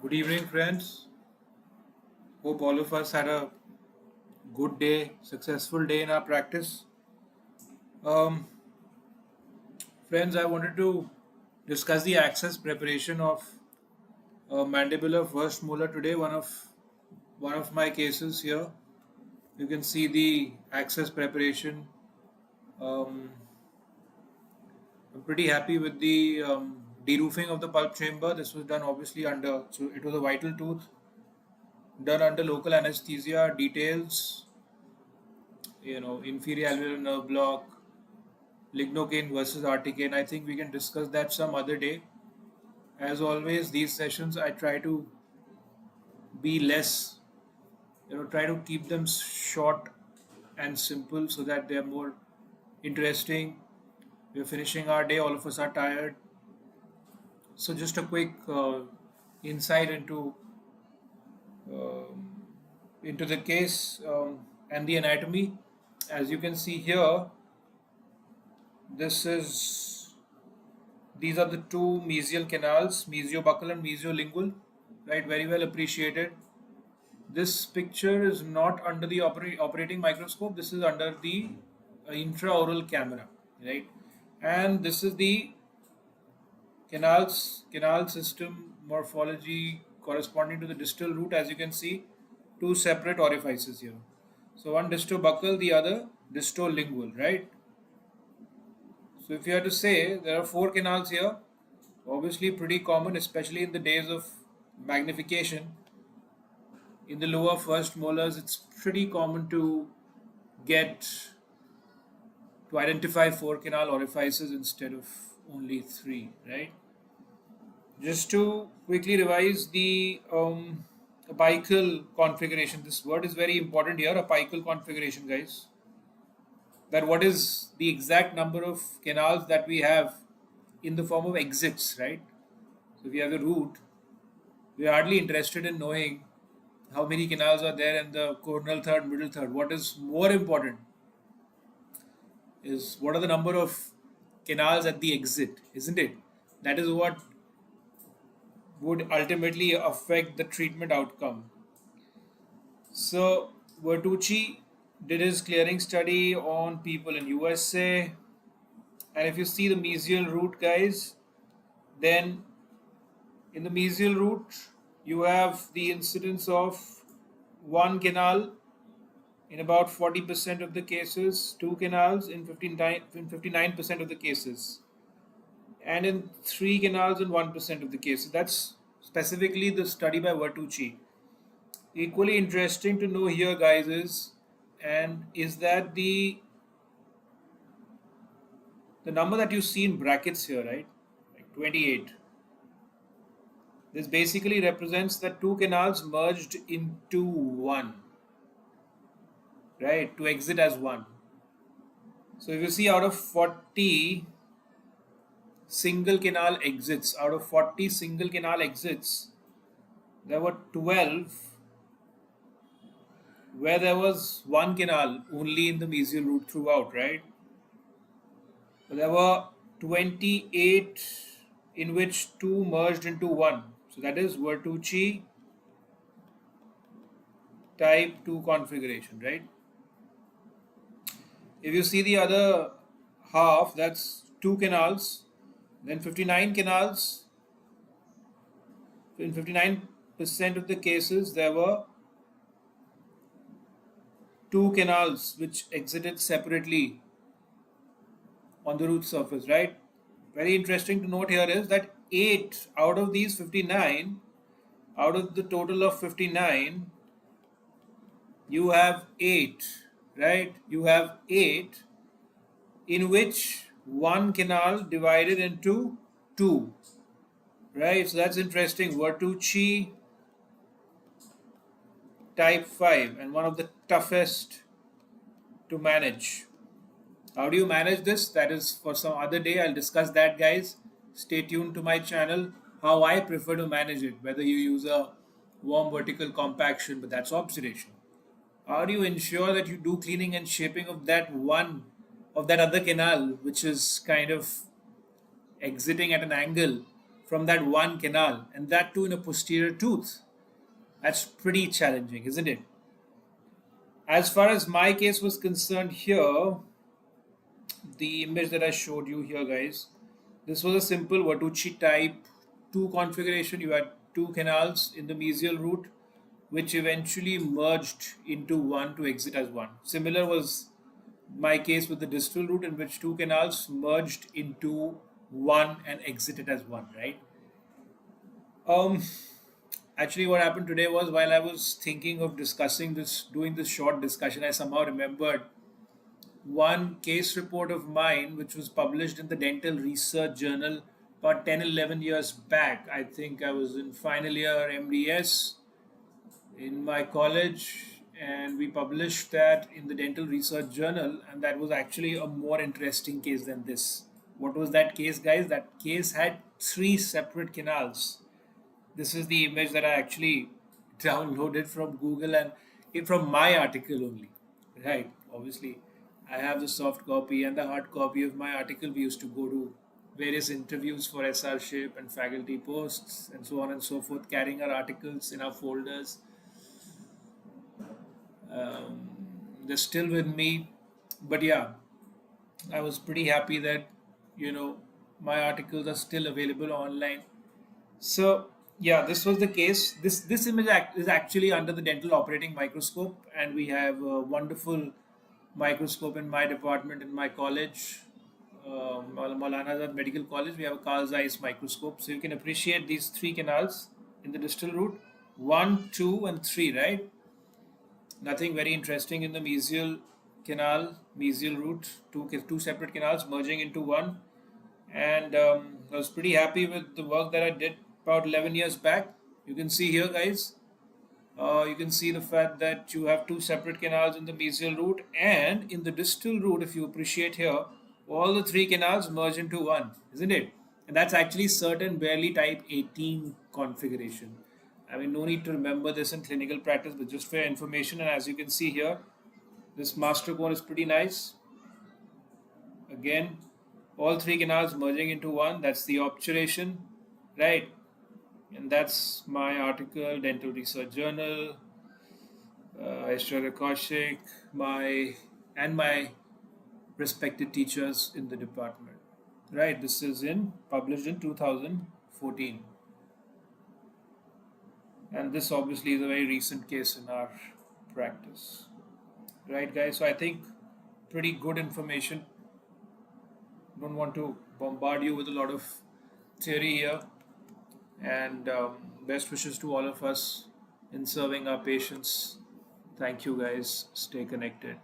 Good evening, friends. Hope all of us had a good day, successful day in our practice. Um, Friends, I wanted to discuss the access preparation of mandibular first molar today. One of my cases here. You can see the access preparation. Um, I'm pretty happy with the deroofing of the pulp chamber. This was done obviously so it was a vital tooth done under local anesthesia. Details, inferior alveolar nerve block, lignocaine versus articaine. I think we can discuss that some other day. As always, these sessions I try to be less, try to keep them short and simple so that they're more interesting. We're finishing our day, all of us are tired. So, just a quick insight um, into the case and the anatomy. As you can see here, this is these are the two mesial canals, mesiobuccal and mesiolingual, right? Very well appreciated. This picture is not under the operating microscope. This is under the intraoral camera, right? And this is the canal system morphology corresponding to the distal root. As you can see, two separate orifices here. So one distobuccal, the other distolingual, right? So if you had to say, there are four canals here, obviously pretty common, especially in the days of magnification. In the lower first molars, it's pretty common get to identify four canal orifices instead of only three, right? Just to quickly revise the apical configuration. This word is very important here, apical configuration, guys. That what is the exact number of canals that we have in the form of exits, right? So if you have a root, we are hardly interested in knowing how many canals are there in the coronal third, middle third. What is more important is what are the number of canals at the exit, isn't it? That is what would ultimately affect the treatment outcome. So Bertucci did his clearing study on people in USA, and if you see the mesial root, guys, then in the mesial root you have the incidence of one canal in about 40% of the cases, two canals in 59% of the cases, and in three canals in 1% of the cases. That's specifically the study by Bertucci. Equally interesting to know here, guys, is that the number that you see in brackets here, right? Like 28. This basically represents that two canals merged into one, right? To exit as one. So if you see out of 40 single canal exits, there were 12 where there was one canal only in the mesial root throughout, right? But there were 28 in which two merged into one. So that is Bertucci type 2 configuration, right? If you see the other half, that's two canals, then 59 canals. In 59% of the cases, there were two canals which exited separately on the root surface, right? Very interesting to note here is that 8 out of these 59, out of the total of 59, you have 8, right? You have 8 in which one canal divided into two, right? So that's interesting. Bertucci type 5 and one of the toughest to manage. How do you manage this? That is for some other day. I'll discuss that, guys. Stay tuned to my channel. How I prefer to manage it, whether you use a warm vertical compaction, but that's observation. How do you ensure that you do cleaning and shaping of that other canal, which is kind of exiting at an angle from that one canal, and that too in a posterior tooth. That's pretty challenging, isn't it? As far as my case was concerned here, the image that I showed you here, guys, this was a simple Vatucci type 2 configuration. You had two canals in the mesial root, which eventually merged into one to exit as one. Similar was my case with the distal root, in which two canals merged into one and exited as one, right? Um, Actually, what happened today was, while I was thinking of discussing this, doing this short discussion, I somehow remembered one case report of mine which was published in the Dental Research Journal about 10, 11 years back. I think I was in final year MDS in my college, and we published that in the Dental Research Journal, and that was actually a more interesting case than this. What was that case, guys? That case had three separate canals. This is the image that I actually downloaded from Google, and from my article only. Right. Obviously, I have the soft copy and the hard copy of my article. We used to go to various interviews for SRship and faculty posts and so on and so forth, carrying our articles in our folders. Um, they're still with me, but yeah, I was pretty happy that you know my articles are still available online. So yeah, this was the case. This image is actually under the dental operating microscope, and we have a wonderful microscope in my department in my college, Maulana Azad Medical College. We have a Carl Zeiss microscope, so you can appreciate these three canals in the distal root, one, two, and three. Right? Nothing very interesting in the mesial canal, mesial root. Two separate canals merging into one, and I was pretty happy with the work that I did about 11 years back. You can see here, guys. You can see the fact that you have two separate canals in the mesial root, and in the distal root, if you appreciate here, all the three canals merge into one, isn't it? And that's actually certain barely type 18 configuration. I mean, no need to remember this in clinical practice, but just for your information. And as you can see here, this master cone is pretty nice. Again, all three canals merging into one. That's the obturation, right? And that's my article, Dental Research Journal, Aishwarya Kaushik, my respected teachers in the department. Right, this is in published in 2014, and this obviously is a very recent case in our practice. Right, guys. So I think pretty good information. Don't want to bombard you with a lot of theory here, and best wishes to all of us in serving our patients. Thank you, guys. Stay connected.